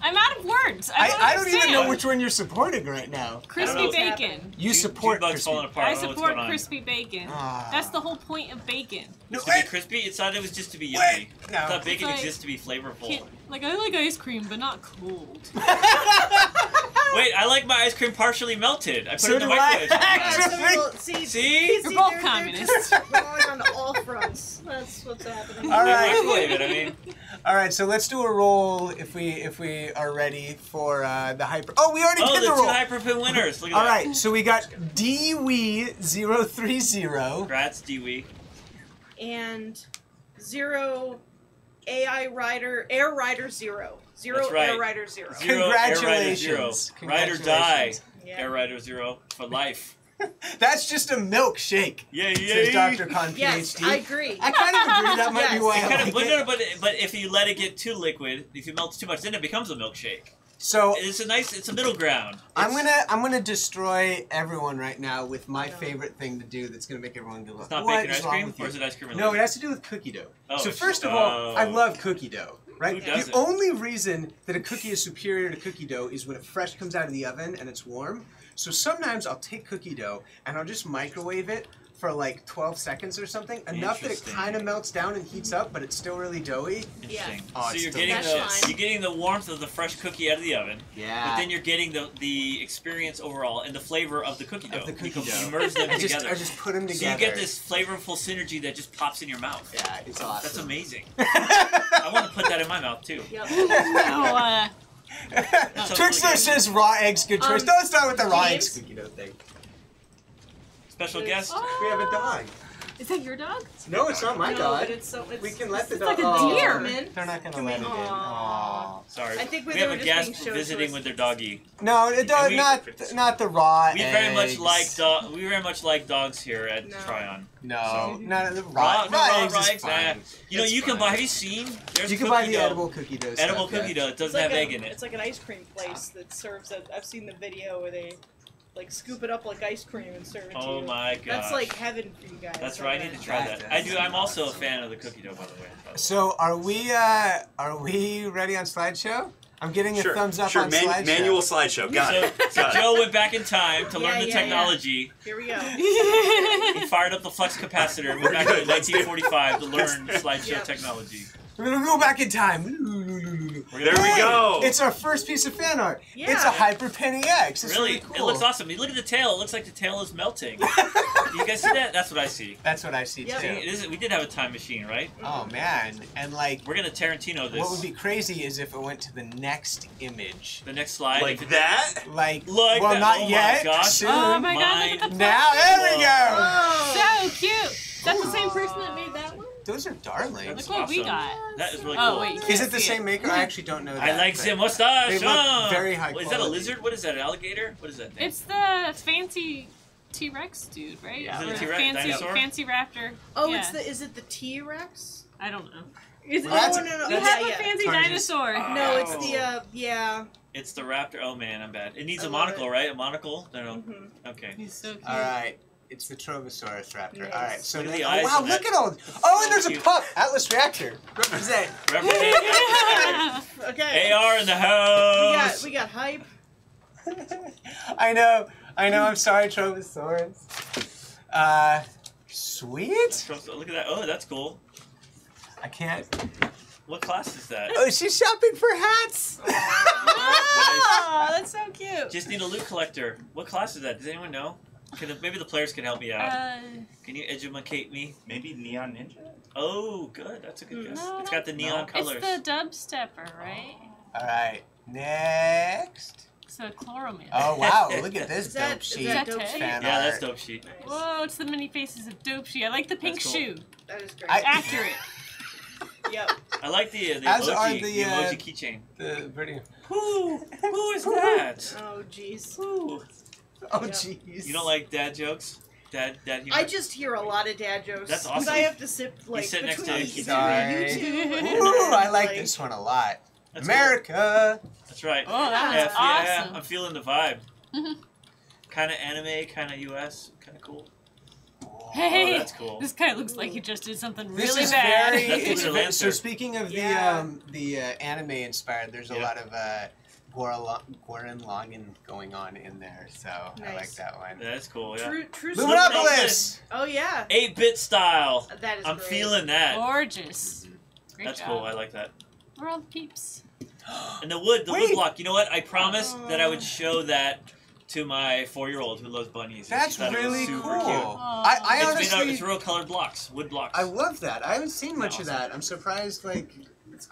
I'm out of words. I don't even know understand. which one you're supporting right now. Crispy know. bacon. You support Junebug's crispy. falling apart. I don't know what's support going on. crispy bacon. Ah. That's the whole point of bacon. No, To be crispy? It thought it was just to be yummy. Wait, no. I thought bacon It's like- exists to be flavorful. Can't, like I like ice cream, but not cold. Wait, I like my ice cream partially melted. I put So it in the do I. microwave. See, See? We're both they're communists. just going on all fronts. That's what's happening. All right. Microwave it, I mean. All right, so let's do a roll if we are ready for the hyper. Oh, we already Oh, did the the two roll. hyperpin winners. Look at All that. right, so we got DWE030. Congrats, Dewey. And 0 AI Rider, Air Rider 0. 0 That's right. Air Rider 0. Zero, Congratulations. Air Rider 0. Ride or die. Yeah. Air Rider 0 for life. That's just a milkshake, Yay, says yay. Dr. Con Yes, PhD. I agree. I kind of agree. That might be Yes. why It I kind of, like but, it. no, but if you let it get too liquid, if you melt too much, then it becomes a milkshake. So It's a middle ground. I'm It's- gonna destroy everyone right now with my favorite thing to do. That's gonna make everyone go. It's not what bacon is ice wrong cream, with or you?" is it ice cream? No, it related? has to do with cookie dough. Oh, So it's first just- of all, I oh. love cookie dough. Right? Who The doesn't? only reason that a cookie is superior to cookie dough is when it fresh comes out of the oven and it's warm. So sometimes I'll take cookie dough and I'll just microwave it for like 12 seconds or something, enough that it Interesting. kind of melts down and heats up, but it's still really doughy. Interesting. Oh, So it's you're delicious. getting That's the fine. you're getting the warmth of the fresh cookie out of the oven, Yeah. but then you're getting the experience overall and the flavor of the cookie dough. Of the cookie you dough. merge them I just together. put them So together. you get this flavorful synergy that just pops in your mouth. Yeah, it's awesome. That's amazing. I want to put that in my mouth too. Yep. No, Trickster says raw eggs, good choice. Don't start with the raw eggs James? cookie dough thing. Special It is- guest. We have a dog. is that your dog? No, it's not my No, dog. but it's so, it's, We can let the It's dog. like a Oh, deer. They're not gonna Come let in. it in. Aw. Aw. Sorry. I think we they have were a just guest being showed to visiting us. with their doggy. No, it does we- not the raw. We very much eggs. like we very much like dogs here at No. Tryon. No, no, the Raw, raw eggs raw is eggs. fine. You know, It's you can fine. buy. Have you seen? There's You can cookie buy the dough. edible cookie dough. Edible stuff, cookie yeah. dough. It It's doesn't like have a- egg in it. It's like an ice cream place that serves it. I've seen the video where they like scoop it up like ice cream and serve it to Oh you. my god. That's like heaven for you guys. That's right. I need to try that. I do. I'm also a fan of the cookie dough, by the way. So are we ready on slideshow? I'm getting a thumbs up on slideshow. Manual slideshow. Got it. So Joe went back in time to learn the Yeah, yeah. technology. Here we go. He fired up the flux capacitor and went back to Good, let's do it. 1945 to learn slideshow Yep. technology. We're gonna go back in time. We're There we Hey, go. It's our first piece of fan art. Yeah. It's a Hyper Penny X. It's Really, cool. it looks awesome. Look at the tail. It looks like the tail is melting. You guys see that? That's what I see. That's what I see Yep. See, too. it is, we did have a time machine, right? Oh man, and like, We're gonna Tarantino this. what would be crazy is if it went to the next image. The next slide. Like if it- that? Like, Like well, that. not Oh my yet. gosh. Soon. Oh my god, Mine. look at the Now, there we go. Oh. So cute. Is that the same person that made that one? Those are darlings. That's Look what we awesome. got. That is really Oh, cool. wait. Is Can't it the see same it. maker? I actually don't know that. I like but the mustache. They look very high What, is that a quality. lizard? What is that? An alligator? What is that thing? It's the fancy T-Rex dude, right? Yeah. Is it a Or T-Rex fancy, dinosaur? fancy raptor. Oh, Yeah. is it the T-Rex? I don't know. Is Well, that's- it? no. You Yeah, have a yeah. fancy Target. dinosaur. No, it's Oh. the yeah. It's the raptor. Oh man, I'm bad. It needs I a love monocle, it. right? A monocle? No. Mhm. Okay. He's so cute. All right. It's the Trovosaurus raptor. Nice. All right. So Look at then, the oh, eyes wow, on look that. at all. Oh, and there's a Cute. pup. Atlas Reactor. Represent. Represent. Okay. AR in the house. We got hype. I know. I'm sorry, Trovosaurus. Sweet. Look at that. Oh, that's cool. I can't. What class is that? Oh, she's shopping for hats. Oh, that's so cute. Just need a loot collector. What class is that? Does anyone know? Maybe the players can help me out. Can you educate me? Maybe Neon Ninja? Oh, good. That's a good guess. No, It's got the neon colors. It's the dubstepper, right? All right. Next. So chloramine. Oh wow! Look at this Is that- dope is sheet. that dope sheet? fan Yeah, that's art. dope sheet. Nice. Whoa, it's the mini faces of dope sheet. I like the pink That's cool. shoe. That is great. Accurate. Yep. I like the As emoji, are the the, emoji keychain. The pretty. Who is that? Oh jeez. Who? Oh Yeah. jeez. You don't like dad jokes? Dad humor? I just hear a lot of dad jokes. That's 'cause awesome. I have to sit like sit next to between kids. Sorry. you two. and, Ooh, I like this one a lot. That's America. cool. That's right. Oh, that F was yeah, awesome. I'm feeling the vibe. Kind of anime, kind of US, kind of cool. Hey, Oh, that's cool. this guy looks like he just did something This really is bad. very. That's It's Lunar very Lancer. so speaking of Yeah. the anime inspired, there's a Yeah. lot of Gurren Lagann going on in there, so I like Nice. that one. That's cool. Yeah. True. Luminopolis! Oh yeah, 8-bit style. that is I'm great. feeling that. Gorgeous. Great That's job. cool. I like that. We're all peeps. And the wood Wait. block. You know what? I promised that I would show that to my 4-year-old who loves bunnies. and she That's thought it was really super cool. cute. I Aw. It's honestly, made out. It's real colored blocks, wood blocks. I love that. I haven't seen much of Awesome. that. I'm surprised. Like,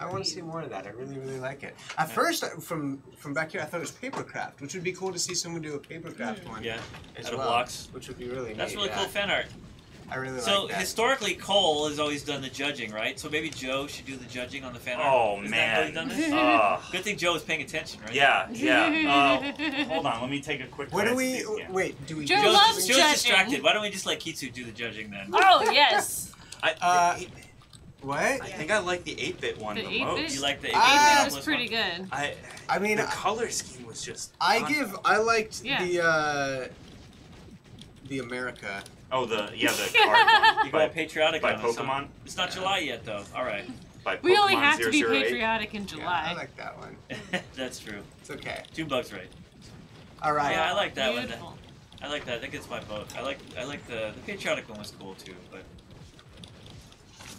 I want to see more of that. I really, really like it. At Yeah. first, from back here, I thought it was papercraft, which would be cool to see someone do a papercraft one. Yeah, as out of well, blocks. which would be really That's neat. really yeah. cool fan art. I really So like that. historically, Cole has always done the judging, right? So maybe Joe should do the judging on the fan art. Oh Isn't that how he's man. done this? Oh. Good thing Joe was paying attention, right? Yeah. Hold on. Let me take a quick. What do glance we? at these again. Wait, do we? Joe do loves Joe's judging. distracted. Why don't we just let Kitsu do the judging then? Oh, yes. What? I think I like the 8-bit one The the 8-bit? most. You like the 8-bit Ah! It was plus pretty one? good. I mean, the color scheme was just. I on- liked Yeah. the America. Oh, the card You by, got patriotic by on us, huh? Pokemon. It's not July yet, though. All right. By Pokemon We only have to be 008. patriotic in Yeah, July. I like that one. That's true. It's okay. 2 bucks right. All right. Yeah, I like that one. Beautiful. I like that. That gets my vote. I like the patriotic one was cool too, but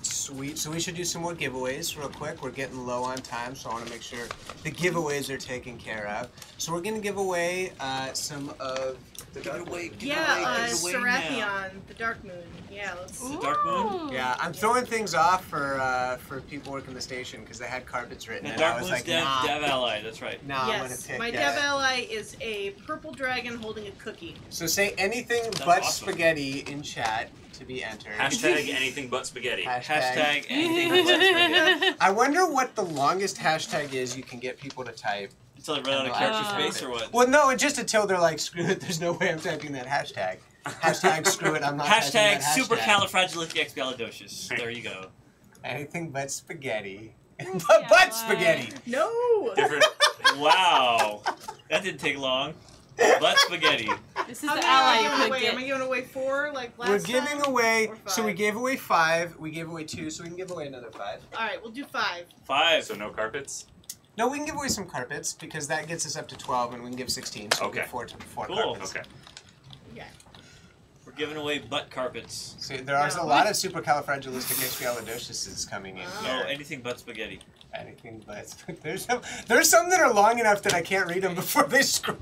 Sweet. So we should do some more giveaways real quick. We're getting low on time, so I want to make sure the giveaways are taken care of. So we're going to give away some of the Yeah, Give away now. Sarathion, the Dark Moon. Yeah, let's. The Dark Moon? Ooh. Yeah, I'm throwing things off for people working the station because they had carpets written, The and I Dark was Moon's like, Dev, nah, Dev Ally. That's right. nah, I'm gonna Yes, pick. my Dev ally is a purple dragon holding a cookie. So say anything That's but awesome. spaghetti in chat to be entered. Hashtag anything but spaghetti. Hashtag anything but spaghetti. I wonder what the longest hashtag is you can get people to type. Until they run out of character space or what? Well, no, just until they're like, screw it, there's no way I'm typing that hashtag. Hashtag screw it, I'm not typing Hashtag that hashtag. supercalifragilisticexpialidocious. There you go. Anything but spaghetti. Yeah, but why? spaghetti. No! Different. Wow. That didn't take long. But spaghetti. This is How the many ally am you I giving could away? get. Am I giving away 4 like last We're time? giving away, Or so we 5? gave away 5, we gave away 2, so we can give away another 5. Alright, we'll do 5. 5. So no carpets. No, we can give away some carpets because that gets us up to 12 and we can give 16, so we'll Okay. give 4 Cool. carpets. Okay. Yeah. We're giving away butt carpets. So there are No. a lot of supercalifragilisticexpialidocious coming in Oh. No, here. anything but spaghetti. Anything but there's some that are long enough that I can't read them before they scroll.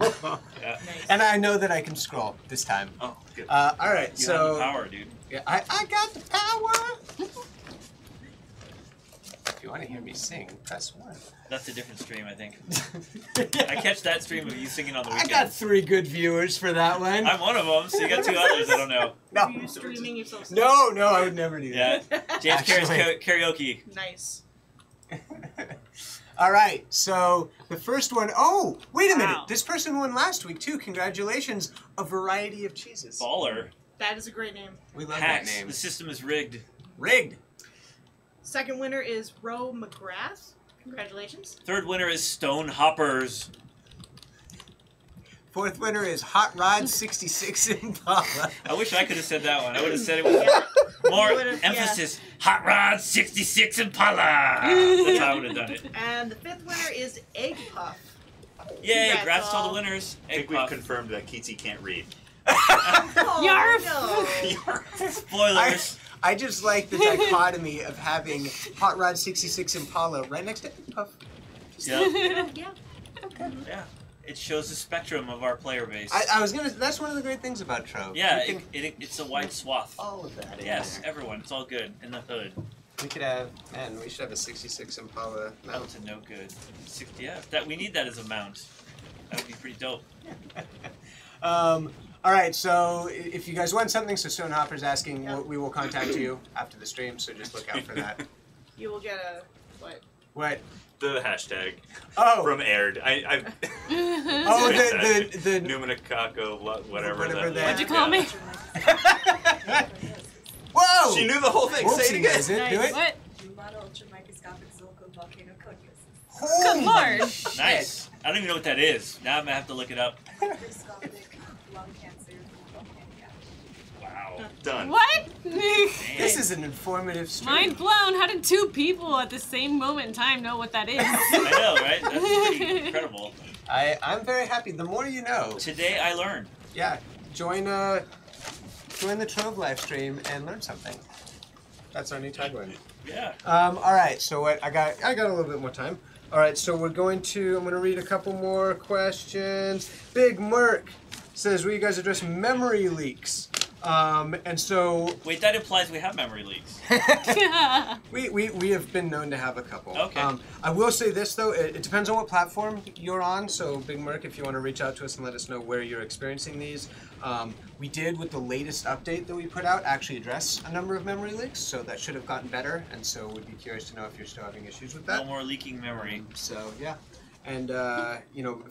Yeah. Nice. And I know that I can scroll this time. Oh, good. All right, You so have the power, dude. yeah, I got the power. If you want to hear me sing, press 1. That's a different stream, I think. I catch that stream of you singing on the I weekend. got 3 good viewers for that one. I'm one of them, so you got 2 others I don't know. No, Are you streaming yourself? no, I would never do Yeah. that. James carries Actually- karaoke. Nice. All right, so the first one, oh, wait a minute. Wow. This person won last week, too. Congratulations. A variety of cheeses. Baller. That is a great name. We love Hacks. that name. The system is rigged. Rigged. Second winner is Ro McGrath. Congratulations. Third winner is Stone Hoppers. Fourth winner is Hot Rod 66 Impala. I wish I could have said that one. I would have said it with more You would've- emphasis. Hot Rod 66 Impala. That's how I would have done it. And the 5th winner is Egg Puff. Yay, Congrats, congrats to all all. the winners. I think Egg we've puff. confirmed that Keatsy can't read. Oh, Yarf. no. Spoilers. I just like the dichotomy of having Hot Rod 66 Impala right next to Egg Puff. Yeah. Yeah. Yeah. It shows the spectrum of our player base. I was gonna. That's one of the great things about Trove. Yeah, we can it's a wide swath. all of that. In Yes, there. everyone. It's all good in the hood. We could have. Man, we should have a 66 Impala. That was a no good. 60. Yeah, that we need that as a mount. That would be pretty dope. All right, so if you guys want something, so Stone Hopper's asking, we will contact you after the stream, so just look out for that. You will get a what? What? The hashtag Oh, from aired. I oh, the Numinicacco, whatever Whatever that. that- What'd you call me? Whoa! She knew the whole thing. Say it Whoopsie, again. is it? Do it. What? Mono-ultramicroscopic silicon volcano conius. Holy Good lord. shit. Nice. I don't even know what that is. Now I'm gonna have to look it up. Microscopic lung cancer from pancreas. Wow. Done. What? was an informative stream. Mind blown. How did 2 people at the same moment in time know what that is? I know, right? That's pretty incredible. I'm very happy. The more you know. Today I learned. Yeah, join the Trove live stream and learn something. That's our new tagline. Yeah. All right, so what I got a little bit more time. All right, so I'm going to read a couple more questions. Big Merc says, will you guys address memory leaks? And so Wait, that implies we have memory leaks. we have been known to have a couple. Okay. I will say this though, it depends on what platform you're on. So Big Merc, if you want to reach out to us and let us know where you're experiencing these, we did with the latest update that we put out actually address a number of memory leaks. So that should have gotten better, and so we'd be curious to know if you're still having issues with that. No more leaking memory. So yeah, and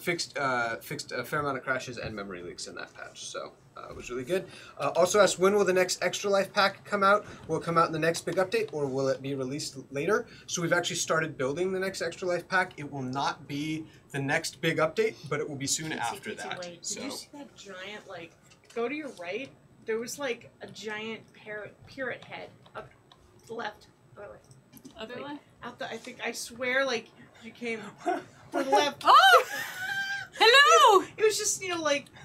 fixed a fair amount of crashes and memory leaks in that patch. So. It was really good. Also asked, when will the next Extra Life pack come out? Will it come out in the next big update, or will it be released later? So we've actually started building the next Extra Life pack. It will not be the next big update, but it will be soon after that. Wait, So. did you see that giant, go to your right? There was, a giant parrot head up to the left. Other way? I swear, you came to the left. Oh! Hello! It was just,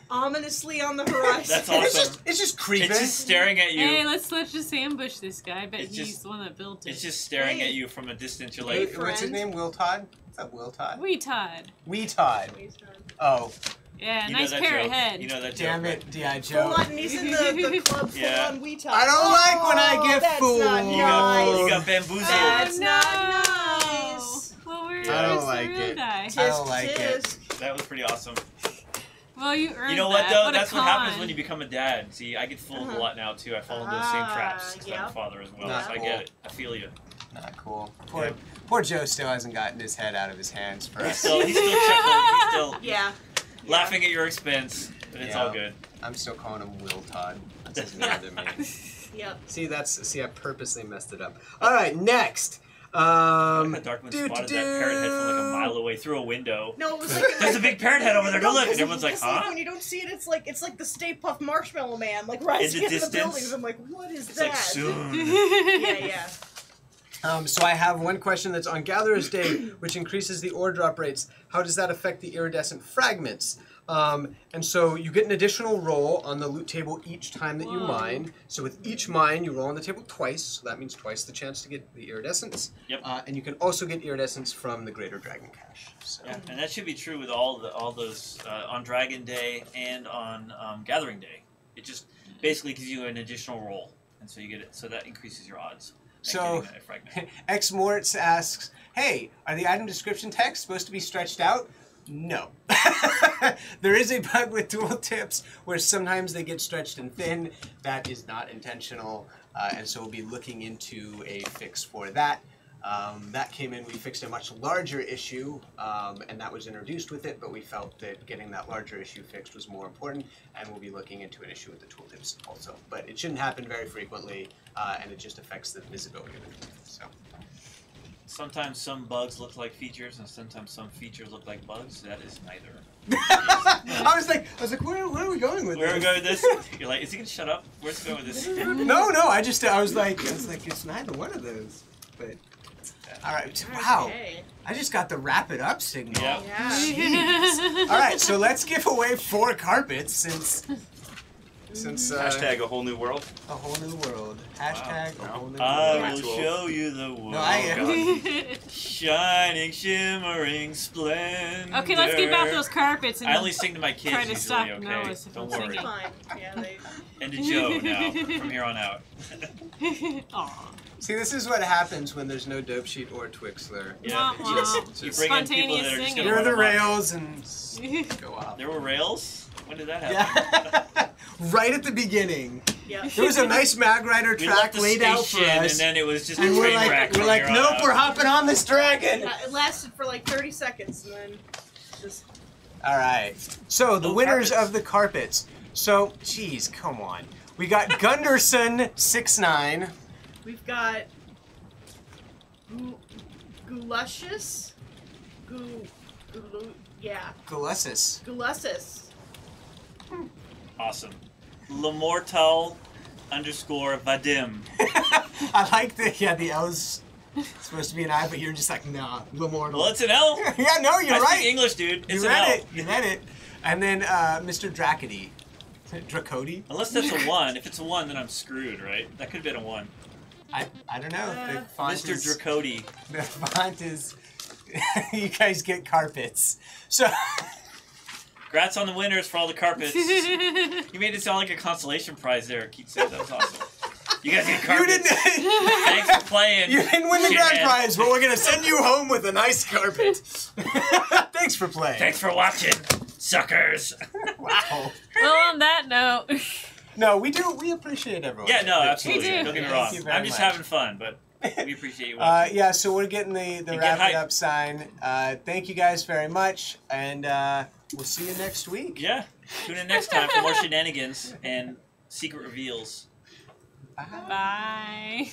ominously on the horizon. That's awesome. It's just creeping. It's just staring at you. Hey, let's just ambush this guy. I bet It's he's just- the one that built it. It's just staring Hey. at you from a distance. You're Hey, like, what's his friend. name? Will Todd? What's up, Will Todd? Wee Todd. Wee Todd. Oh, Yeah, you know nice that parrot joke. head. You know that damn joke, it, D.I. Full Joe. on, he's in the club full Yeah. on Wii I don't like when I get that's fooled. Not right? nice. You got bamboozled. That's Oh, not no. nice. Well, where's I don't the like real it. guy? I don't Tisk, like it. tisk. That was pretty awesome. Well, you earned You know what that. though? a That's what con. happens when you become a dad. See, I get fooled a lot now too. I fall into those same traps because I'm a yep. father as well. Not So I cool. get it. I feel you. Not cool. Yeah. Poor Joe still hasn't gotten his head out of his hands for us. He's still chuckling. He's still Yeah. laughing at your expense, but it's Yeah. all good. I'm still calling him Will Todd. That's his new other name. Yep. See, I purposely messed it up. All right, next. Darkman spotted that parrot head from like a mile away through a window. No, it was like There's a big parrot head over there. Go look. And everyone's like, it's huh? when you don't see it, it's like the Stay Puft Marshmallow Man, rising In the into the distance? buildings. I'm like, what is It's that? like soon. Yeah. So I have one question that's on Gatherer's Day, which increases the ore drop rates. How does that affect the iridescent fragments? And so you get an additional roll on the loot table each time that you Whoa. mine. So with each mine, you roll on the table twice. So that means twice the chance to get the iridescence. Yep. And you can also get iridescence from the Greater Dragon Cache. So. Yeah, and that should be true with all those on Dragon Day and on Gathering Day. It just basically gives you an additional roll, and so you get it. So that increases your odds. at So, getting a fragment. X Mortz asks, hey, are the item description text supposed to be stretched out? No. There is a bug with dual tips where sometimes they get stretched and thin. That is not intentional, and so we'll be looking into a fix for that. That came in, we fixed a much larger issue, and that was introduced with it, but we felt that getting that larger issue fixed was more important, and we'll be looking into an issue with the tooltips also. But it shouldn't happen very frequently, and it just affects the visibility of the tooltips. So. Sometimes some bugs look like features, and sometimes some features look like bugs. That is neither. I was like, where are we going with Where are we this? going with this? You're like, is he gonna shut up? Where's he going with this? No, I was like, it's neither one of those. But all right, wow, Okay. I just got the wrap it up signal. Yeah. Yeah. Jeez. All right, so let's give away 4 carpets since Hashtag a whole new world. a whole new world. Hashtag a whole new I world. will show you the world. No, I Shining, shimmering, splendor. Okay, let's give out those carpets and I only sing to my kids try to usually, stop okay? Noah's Don't from worry. singing. Fine. Yeah, they. And to Joe now, from here on out. Aw. See, this is what happens when there's no dope sheet or Twixler. Yeah, Wah, you wah. you bring in people that are just Spontaneous gonna Here are run the amok. rails and go off. There were rails? When did that happen? Yeah, right at the beginning. Yeah. There was a nice Mag Rider We track left the laid out for station, us, and then it was just and a we're train wreck. like, from here on nope, out. we're hopping on this dragon. Yeah, it lasted for like 30 seconds, and then just. All right. So the Oh, winners carpets. of the carpets. So, geez, come on. We got Gunderson 6'9". We've got. Guluscious? Yeah. Galussis. Guluscis. Awesome. Lamortal Vadim. I like the L's supposed to be an I, but you're just like, nah, Lamortal. Well, it's an L. Yeah, no, you're I right. speak English, dude. It's You an read L. it. You read it. And then Mr. Dracody. Dracody? Unless that's a 1. If it's a 1, then I'm screwed, right? That could have been a 1. I don't know. The font Mr. is, Dracody. the font is... you guys get carpets. So... Congrats on the winners for all the carpets. You made it sound like a consolation prize there, Keith said. That was awesome. You guys get carpets. You didn't... Thanks for playing. You didn't win the grand shithead. prize, but we're going to send you home with a nice carpet. Thanks for playing. Thanks for watching, suckers. Wow. Well, on that note. No, we do. We appreciate everyone. Yeah, no, that absolutely. We do. Don't get me Thank wrong. you very I'm just much. having fun, but we appreciate you watching. Yeah, so we're getting the get wrap it hype. up sign. Thank you guys very much, and we'll see you next week. Yeah. Tune in next time for more shenanigans and secret reveals. Bye. Bye.